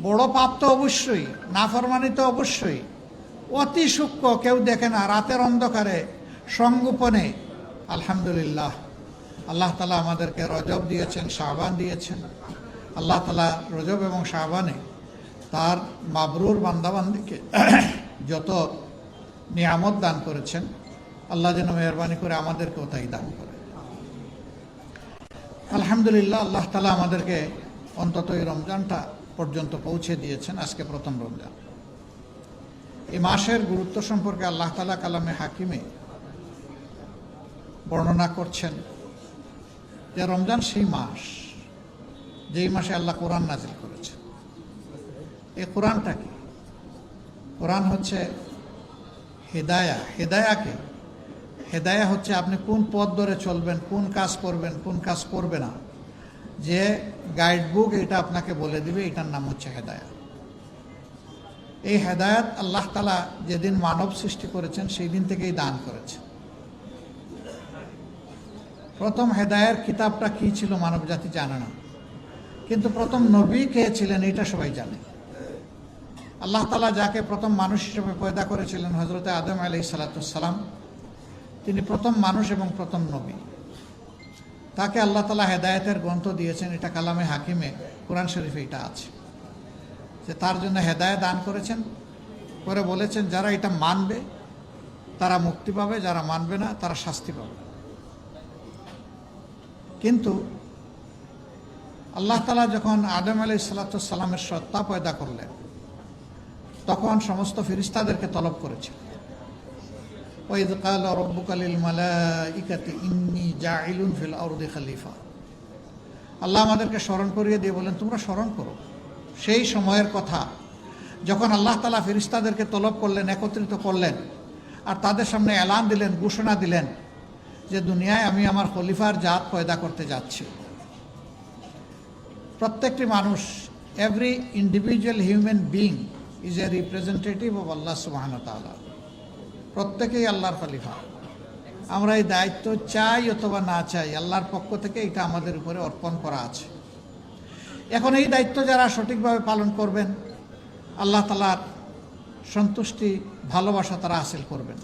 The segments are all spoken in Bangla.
বড় পাপ তো অবশ্যই, নাফরমানি তো অবশ্যই, অতি সূক্ষ্ম কেউ দেখে না, রাতের অন্ধকারে সংগোপনে। আলহামদুলিল্লাহ, আল্লাহ তালা আমাদেরকে রজব দিয়েছেন, শাবান দিয়েছেন। আল্লাহ তালা রজব এবং শাবানে তার মাবরুর বান্দাবান্দিকে যত নিয়ামত দান করেছেন, আল্লাহ যেন মেহরবানি করে আমাদেরকেও তাই দান করে। আলহামদুলিল্লাহ, আল্লাহ তালা আমাদেরকে অন্তত এই রমজানটা পর্যন্ত পৌঁছে দিয়েছেন। আজকে প্রথম রমজান। এই মাসের গুরুত্ব সম্পর্কে আল্লাহ তালা কালামে হাকিমে বর্ণনা করছেন যে রমজান সেই মাস যেই মাসে আল্লাহ কোরআন নাজিল করেছেন। এই কোরআনটা কি? কোরআন হচ্ছে হেদায়া। হেদায়াকে হেদায়া হচ্ছে আপনি কোন পথ ধরে চলবেন, কোন কাজ করবেন, কোন কাজ করবে না, যে গাইডবুক এটা আপনাকে বলে দিবে, এটার নাম হচ্ছে হেদায়া। এই হেদায়াত আল্লাহ তাআলা যেদিন মানব সৃষ্টি করেছেন সেই দিন থেকেই দান করেছেন। প্রথম হেদায়ার কিতাবটা কি ছিল মানব জাতি জানে না, কিন্তু প্রথম নবী কে ছিলেন এটা সবাই জানে। আল্লাহ তাআলা যাকে প্রথম মানুষ হিসেবে পয়দা করেছিলেন, হযরত আদম আলাইহিস সালাম, তিনি প্রথম মানুষ এবং প্রথম নবী। তাকে আল্লাহ তাআলা হেদায়েতের গ্রন্থ দিয়েছেন। এটা কালামে হাকিমে কোরআন শরীফে এটা আছে যে তার জন্য হেদায়েত দান করেছেন। পরে বলেছেন যারা এটা মানবে তারা মুক্তি পাবে, যারা মানবে না তারা শাস্তি পাবে। কিন্তু আল্লাহ তাআলা যখন আদম আলাইহিস সালামের সত্তা পয়দা করলেন, তখন সমস্ত ফেরেশতাদেরকে তলব করেছিল। ওয়াইয ক্বালা রাব্বুকা লিল মালাইকাতি ইন্নী জাইলুন ফিল আরদি খলিফা। আল্লাহ আমাদেরকে স্মরণ করিয়ে দিয়ে বলেন, তোমরা স্মরণ করো সেই সময়ের কথা যখন আল্লাহ তাআলা ফেরেশতাদেরকে তলব করলেন, একত্রিত করলেন, আর তাদের সামনে এলান দিলেন, ঘোষণা দিলেন যে দুনিয়ায় আমি আমার খলিফার জাত পয়দা করতে যাচ্ছি। প্রত্যেকটি মানুষ, every individual human being is a representative of আল্লাহ সুবহানাহু ওয়া তাআলা। প্রত্যেকেই আল্লাহর খলিফা। আমরা এই দায়িত্ব চাই অথবা না চাই, আল্লাহর পক্ষ থেকে এটা আমাদের উপরে অর্পণ করা আছে। এখন এই দায়িত্ব যারা সঠিকভাবে পালন করবেন, আল্লাহ তাআলার সন্তুষ্টি, ভালোবাসা তারা হাসিল করবেন।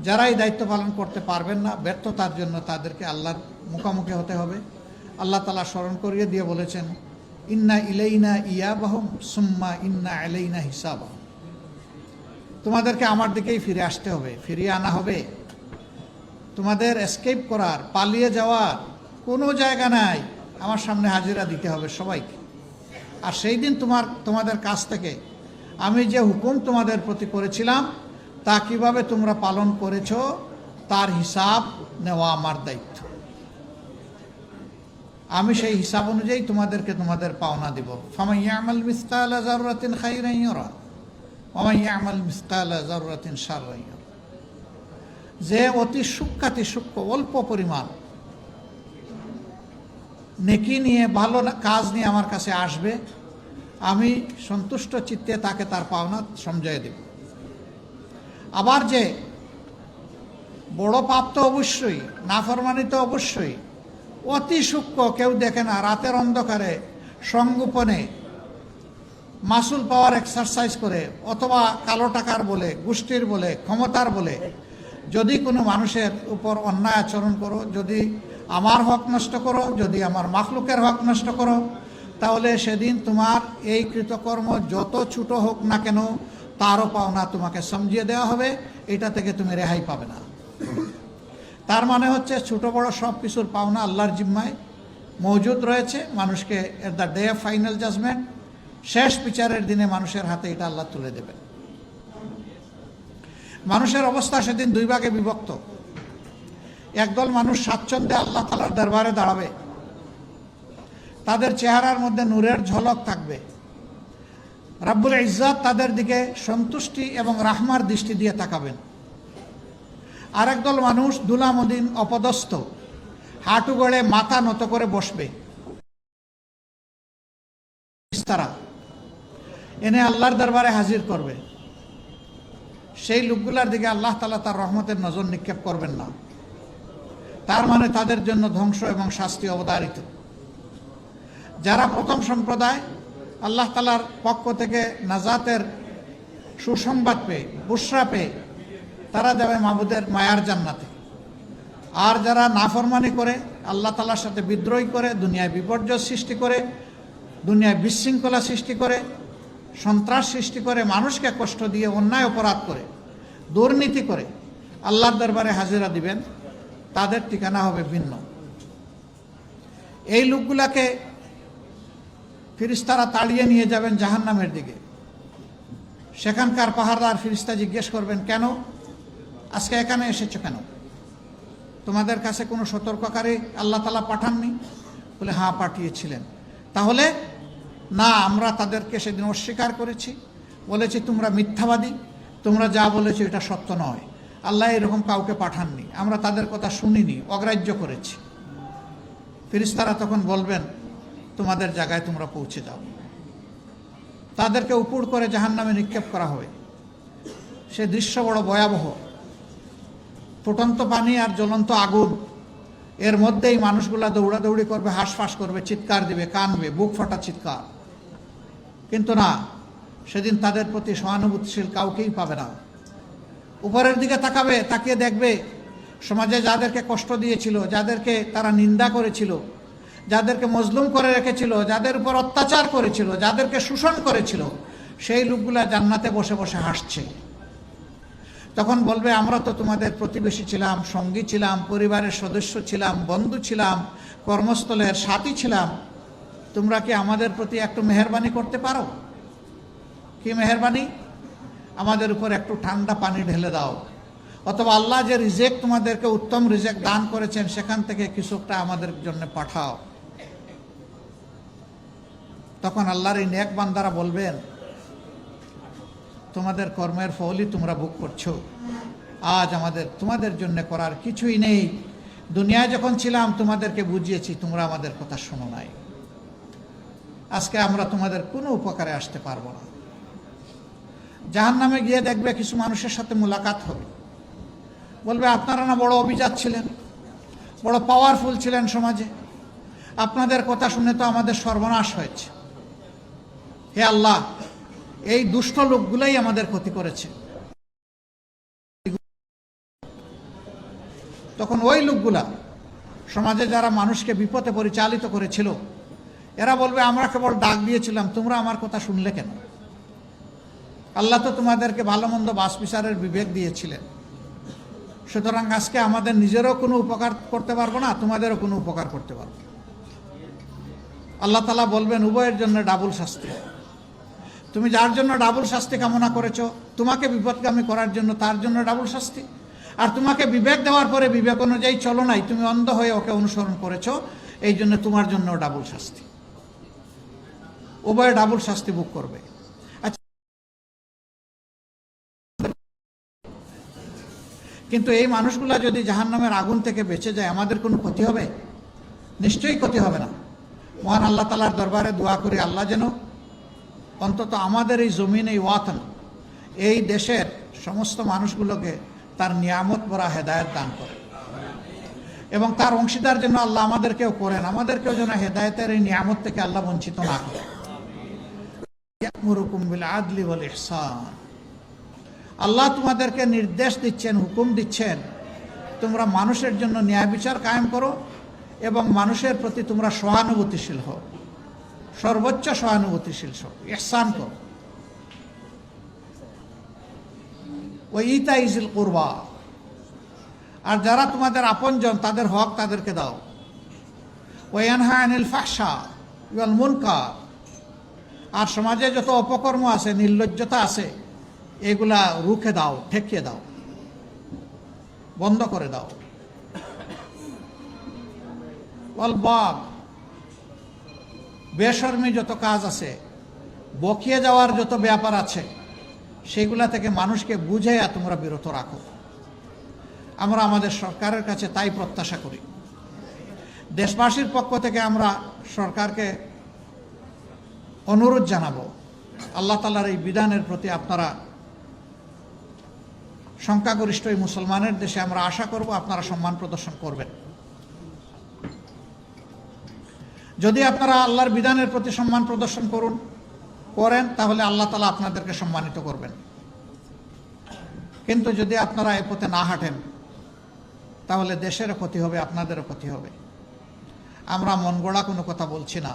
যারা এই দায়িত্ব পালন করতে পারবেন না, ব্যর্থতার জন্য তাদেরকে আল্লাহর মুখোমুখি হতে হবে। আল্লাহ তাআলা স্মরণ করিয়ে দিয়ে বলেছেন, ইন্না ইলাইনা ইয়াবাহুম সুম্মা ইন্না আলাইনা হিসাবাহুম। তোমাদেরকে আমার দিকেই ফিরে আসতে হবে, ফিরিয়ে আনা হবে। তোমাদের এসকেপ করার, পালিয়ে যাওয়ার কোনো জায়গা নাই। আমার সামনে হাজিরা দিতে হবে সবাইকে। আর সেই দিন তোমাদের কাছ থেকে আমি যে হুকুম তোমাদের প্রতি করেছিলাম তা কিভাবে তোমরা পালন করেছো তার হিসাব নেওয়া আমার দায়িত্ব। আমি সেই হিসাব অনুযায়ী তোমাদেরকে তোমাদের পাওনা দিব। ফামান ইয়ামাল মিসকালা যাররাতিন খাইরান ইয়ারা ওয়া মান ইয়ামাল মিসকালা যাররাতিন শাররান ইয়ারা। যে অতি সূক্ষ্মাতি সূক্ষ্ম অল্প পরিমাণ নেকি নিয়ে, ভালো কাজ নিয়ে আমার কাছে আসবে, আমি সন্তুষ্ট চিত্তে তাকে তার পাওনা সমঝাই দেব। আবার যে বড় পাপ তো অবশ্যই, নাফরমানি তো অবশ্যই, অতি সূক্ষ্ম কেউ দেখে না, রাতের অন্ধকারে সংগোপনে মাসুল পাওয়ার এক্সারসাইজ করে অথবা কালো টাকার বলে, গোষ্ঠীর বলে, ক্ষমতার বলে যদি কোনো মানুষের উপর অন্যায় আচরণ করো, যদি আমার হক নষ্ট করো, যদি আমার মাখলুকের হক নষ্ট করো, তাহলে সেদিন তোমার এই কৃতকর্ম যত ছোট হোক না কেন তারও পাওনা তোমাকে সমঝিয়ে দেওয়া হবে। এটা থেকে তুমি রেহাই পাবে না। তার মানে হচ্ছে ছোট বড় সব কিছুর পাওনা আল্লাহর জিম্মায় মজুদ রয়েছে। মানুষকে at the day of final judgement, শেষ বিচারের দিনে মানুষের হাতে এটা আল্লাহ তুলে দেবেন। মানুষের অবস্থা সেদিন দুই ভাগে বিভক্ত। একদল মানুষ স্বাচ্ছন্দ্যে আল্লাহ তাআলার দরবারে দাঁড়াবে, তাদের চেহারার মধ্যে নূরের ঝলক থাকবে, রাব্বুল ইজ্জত তাদের দিকে সন্তুষ্টি এবং রাহমার দৃষ্টি দিয়ে তাকাবেন। আর একদল মানুষ দুলামদিন অপদস্থ, হাঁটু গড়ে মাথা নত করে বসবে, তারা এনে আল্লাহর দরবারে হাজির করবে। সেই লোকগুলার দিকে আল্লাহ তাআলা তার রহমতের নজর নিক্ষেপ করবেন না। তার মানে তাদের জন্য ধ্বংস এবং শাস্তি অবধারিত। যারা প্রথম সম্প্রদায় আল্লাহ তাআলার পক্ষ থেকে নাজাতের সুসংবাদ পেয়ে, বুশরা পেয়ে তারা যাবে মাবুদের মায়ার জান্নাতে। আর যারা নাফরমানি করে, আল্লাহ তাআলার সাথে বিদ্রোহ করে, দুনিয়ায় বিপর্যয় সৃষ্টি করে, দুনিয়ায় বিশৃঙ্খলা সৃষ্টি করে, সন্ত্রাস সৃষ্টি করে, মানুষকে কষ্ট দিয়ে অন্যায় অপরাধ করে, দুর্নীতি করে আল্লাহর দরবারে হাজিরা দিবেন, তাদের ঠিকানা হবে ভিন্ন। এই লোকগুলাকে ফেরেশতারা তাড়িয়ে নিয়ে যাবেন জাহান্নামের দিকে। সেখানকার পাহাড়দার ফেরেশতা জিজ্ঞেস করবেন, কেন আজকে এখানে এসেছো কেন? তোমাদের কাছে কোনো সতর্ককারী আল্লাহ তাআলা পাঠাননি? বলে হ্যাঁ পাঠিয়েছিলেন। তাহলে না, আমরা তাদেরকে সেদিন অস্বীকার করেছি, বলেছি তোমরা মিথ্যাবাদী, তোমরা যা বলেছো এটা সত্য নয়, আল্লাহ এরকম কাউকে পাঠাননি, আমরা তাদের কথা শুনিনি, অগ্রাহ্য করেছি। ফেরেশতারা তখন বলবেন তোমাদের জায়গায় তোমরা পৌঁছে যাও। তাদেরকে উপুড় করে জাহান্নামে নিক্ষেপ করা হবে। সে দৃশ্য বড় ভয়াবহ। ফুটন্ত পানি আর জ্বলন্ত আগুন, এর মধ্যেই মানুষগুলা দৌড়াদৌড়ি করবে, হাঁসফাঁস করবে, চিৎকার দিবে, কানবে, বুক ফাটা চিৎকার। কিন্তু না, সেদিন তাদের প্রতি সহানুভূতিশীল কাউকেই পাবে না। উপরের দিকে তাকাবে, তাকিয়ে দেখবে সমাজে যাদেরকে কষ্ট দিয়েছিল, যাদেরকে তারা নিন্দা করেছিল, যাদেরকে মজলুম করে রেখেছিল, যাদের উপর অত্যাচার করেছিল, যাদেরকে শোষণ করেছিল, সেই লোকগুলা জান্নাতে বসে বসে হাসছে। তখন বলবে আমরা তো তোমাদের প্রতিবেশী ছিলাম, সঙ্গী ছিলাম, পরিবারের সদস্য ছিলাম, বন্ধু ছিলাম, কর্মস্থলের সাথী ছিলাম, তোমরা কি আমাদের প্রতি একটু মেহেরবানি করতে পারো? কি মেহেরবানি? আমাদের উপর একটু ঠান্ডা পানি ঢেলে দাও, অথবা আল্লাহ যে রিজেক তোমাদেরকে উত্তম রিজেক দান করেছেন সেখান থেকে কিছুটা আমাদের জন্য পাঠাও। তখন আল্লাহর এই নেক বান্দারা বলবেন তোমাদের কর্মের ফলই তোমরা ভোগ করছো, আজ আমাদের তোমাদের জন্য করার কিছুই নেই। দুনিয়ায় যখন ছিলাম তোমাদেরকে বুঝিয়েছি, তোমরা আমাদের কথা শোনো নাই, আজকে আমরা তোমাদের কোনো উপকারে আসতে পারবো না। জাহান্নামে গিয়ে দেখবে কিছু মানুষের সাথে মোলাকাত হবে, বলবে আপনারা না বড় অভিজাত ছিলেন, বড় পাওয়ারফুল ছিলেন সমাজে, আপনাদের কথা শুনে তো আমাদের সর্বনাশ হয়েছে। হে আল্লাহ, এই দুষ্ট লোকগুলাই আমাদের ক্ষতি করেছে। তখন ওই লোকগুলা সমাজে যারা মানুষকে বিপথে পরিচালিত করেছিল, এরা বলবে আমরা কেবল ডাক দিয়েছিলাম, তোমরা আমার কথা শুনলে কেন? আল্লাহ তো তোমাদেরকে ভালো মন্দ বাছ বিচারের বিবেক দিয়েছিলেন, সুতরাং আজকে আমাদের নিজেরও কোনো উপকার করতে পারবো না, তোমাদেরও কোনো উপকার করতে পারবো না। আল্লাহ তাআলা বলবেন উভয়ের জন্য ডাবল শাস্তি। তুমি যার জন্য ডাবল শাস্তি কামনা করেছো, তোমাকে বিপদগামী করার জন্য, তার জন্য ডাবল শাস্তি। আর তোমাকে বিবেক দেওয়ার পরে বিবেক অনুযায়ী চলো নাই, তুমি অন্ধ হয়ে ওকে অনুসরণ করেছো, এই জন্য তোমার জন্য ডাবল শাস্তি। উভয়ে ডাবল শাস্তি ভোগ করবে। আচ্ছা, কিন্তু এই মানুষগুলা যদি জাহান্নামের আগুন থেকে বেঁচে যায়, আমাদের কোনো ক্ষতি হবে? নিশ্চয়ই ক্ষতি হবে না। মহান আল্লাহ তাআলার দরবারে দোয়া করি, আল্লাহ যেন অন্তত আমাদের এই জমিন, এই ওয়াতন, এই দেশের সমস্ত মানুষগুলোকে তার নিয়ামত ভরা হেদায়েত দান করে, এবং তার অংশীদার যেন আল্লাহ আমাদেরকেও করেন, আমাদেরকেও যেন হেদায়েতের এই নিয়ামত থেকে আল্লাহ বঞ্চিত না করেন। ইয়া'মুরুকুম বিল আদলি ওয়াল ইহসান, আল্লাহ তোমাদেরকে নির্দেশ দিচ্ছেন, হুকুম দিচ্ছেন, তোমরা মানুষের জন্য ন্যায় বিচার কায়েম করো এবং মানুষের প্রতি তোমরা সহানুভূতিশীল হও, সর্বোচ্চ সহানুভূতিশীল হও, ইহসান করো। ওয়া ইতাইজিল কুরবা, আর যারা তোমাদের আপনজন তাদের হক তাদেরকে দাও। ওয়া ইয়ানহা আনিল ফাহশা ওয়াল মুনকার, আর সমাজে যত অপকর্ম আছে, নির্লজ্জতা আছে, এগুলা রুখে দাও, ঠেকিয়ে দাও, বন্ধ করে দাও। ওয়াল বাগ, বেশরমি যত কাজ আছে, বকিয়ে যাওয়ার যত ব্যাপার আছে, সেগুলা থেকে মানুষকে বুঝাইয়া তোমরা বিরত রাখো। আমরা আমাদের সরকারের কাছে তাই প্রত্যাশা করি। দেশবাসীর পক্ষ থেকে আমরা সরকারকে অনুরোধ জানাবো, আল্লাহ তাআলার এই বিধানের প্রতি আপনারা, সংখ্যাগরিষ্ঠ এই মুসলমানের দেশে আমরা আশা করব আপনারা সম্মান প্রদর্শন করবেন। যদি আপনারা আল্লাহর বিধানের প্রতি সম্মান প্রদর্শন করুন, করেন তাহলে আল্লাহ তাআলা আপনাদেরকে সম্মানিত করবেন। কিন্তু যদি আপনারা এ পথে না হাঁটেন তাহলে দেশেরও ক্ষতি হবে, আপনাদেরও ক্ষতি হবে। আমরা মন গড়া কোনো কথা বলছি না,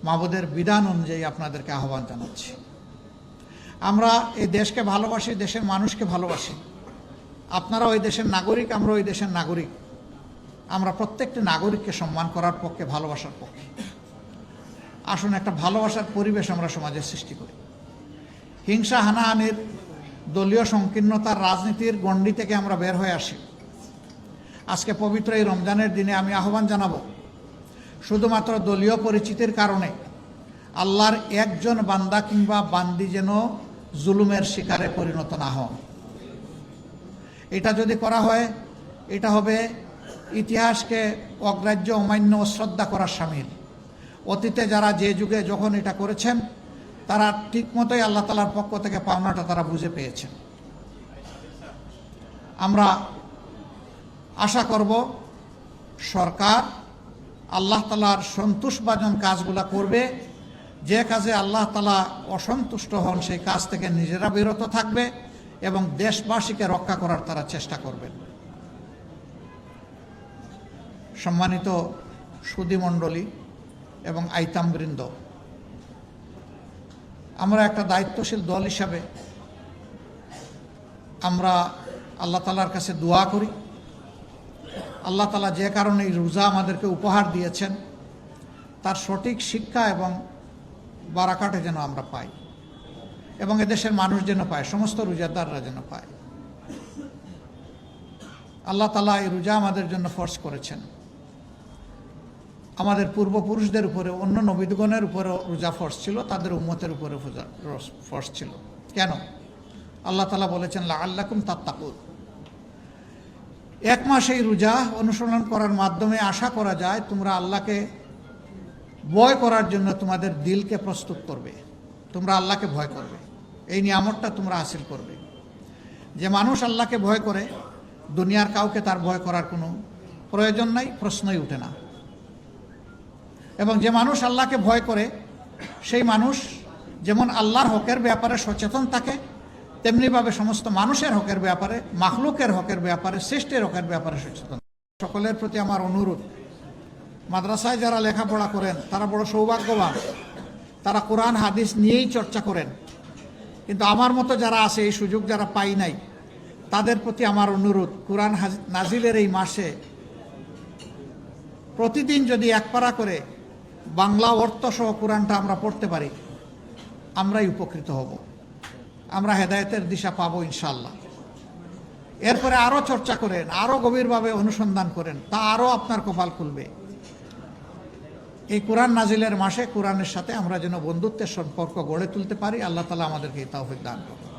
মাবুদের বিধান অনুযায়ী আপনাদেরকে আহ্বান জানাচ্ছি। আমরা এই দেশকে ভালোবাসি, দেশের মানুষকে ভালোবাসি। আপনারা ওই দেশের নাগরিক, আমরা ওই দেশের নাগরিক। আমরা প্রত্যেকটি নাগরিককে সম্মান করার পক্ষে, ভালোবাসার পক্ষে। আসুন একটা ভালোবাসার পরিবেশ আমরা সমাজে সৃষ্টি করি। হিংসা, হানাহানির, দলীয় সংকীর্ণতার রাজনীতির গণ্ডি থেকে আমরা বের হয়ে আসি। আজকে পবিত্র এই রমজানের দিনে আমি আহ্বান জানাবো, শুধুমাত্র দলীয় পরিচিতির কারণে আল্লাহর একজন বান্দা কিংবা বান্দি যেন জুলুমের শিকারে পরিণত না হন। এটা যদি করা হয়, এটা হবে ইতিহাসকে অগ্রাহ্য, অমান্য, অশ্রদ্ধা করার শামিল। অতীতে যারা যে যুগে যখন এটা করেছেন তারা ঠিকমতোই আল্লাহ তাআলার পক্ষ থেকে পাওনাটা তারা বুঝে পেয়েছেন। আমরা আশা করব সরকার আল্লাহ তাআলার সন্তুষ্টভাজন কাজগুলা করবে। যে কাজে আল্লাহ তাআলা অসন্তুষ্ট হন সেই কাজ থেকে নিজেরা বিরত থাকবে এবং দেশবাসীকে রক্ষা করার তারা চেষ্টা করবেন। সম্মানিত সুধীমণ্ডলী এবং আইতামবৃন্দ, আমরা একটা দায়িত্বশীল দল হিসাবে আমরা আল্লাহ তাআলার কাছে দোয়া করি। আল্লাহ তাআলা যে কারণে এই রোজা আমাদেরকে উপহার দিয়েছেন তার সঠিক শিক্ষা এবং বারাকাতে যেন আমরা পাই এবং এদেশের মানুষ যেন পায়, সমস্ত রোজাদাররা যেন পায়। আল্লাহ তাআলা এই রোজা আমাদের জন্য ফরজ করেছেন। আমাদের পূর্বপুরুষদের উপরে, অন্য নবীগণের উপরেও রোজা ফরজ ছিল, তাদের উম্মতের উপরে ফরজ ছিল। কেন? আল্লাহ তাআলা বলেছেন লাআল্লাকুম তাত্তাকুন। এক মাস এই রোজা অনুসরণ করার মাধ্যমে আশা করা যায় তোমরা আল্লাহকে ভয় করার জন্য তোমাদের দিলকে প্রস্তুত করবে, তোমরা আল্লাহকে ভয় করবে, এই নিয়ামতটা তোমরা হাসিল করবে। যে মানুষ আল্লাহকে ভয় করে দুনিয়ার কাউকে তার ভয় করার কোনো প্রয়োজন নাই, প্রশ্নই উঠে না। এবং যে মানুষ আল্লাহকে ভয় করে সেই মানুষ যেমন আল্লাহর হকের ব্যাপারে সচেতন থাকে, তেমনিভাবে সমস্ত মানুষের হকের ব্যাপারে, মাখলুকের হকের ব্যাপারে, সৃষ্টির হকের ব্যাপারে সচেতন। সকলের প্রতি আমার অনুরোধ, মাদ্রাসায় যারা লেখাপড়া করেন তারা বড় সৌভাগ্যবান, তারা কোরআন হাদিস নিয়েই চর্চা করেন। কিন্তু আমার মতো যারা আছে, এই সুযোগ যারা পাই নাই, তাদের প্রতি আমার অনুরোধ, কোরআন নাজিলের এই মাসে প্রতিদিন যদি এক পারা করে বাংলা অর্থসহ কোরআনটা আমরা পড়তে পারি, আমরাই উপকৃত হব, আমরা হেদায়েতের দিশা পাবো ইনশাআল্লাহ। এরপরে আরও চর্চা করেন, আরও গভীরভাবে অনুসন্ধান করেন, তা আরও আপনার কপাল খুলবে। এই কোরআন নাজিলের মাসে কোরআনের সাথে আমরা যেন বন্ধুত্বের সম্পর্ক গড়ে তুলতে পারি। আল্লাহ তাআলা আমাদেরকে এই তৌফিক দান করুন।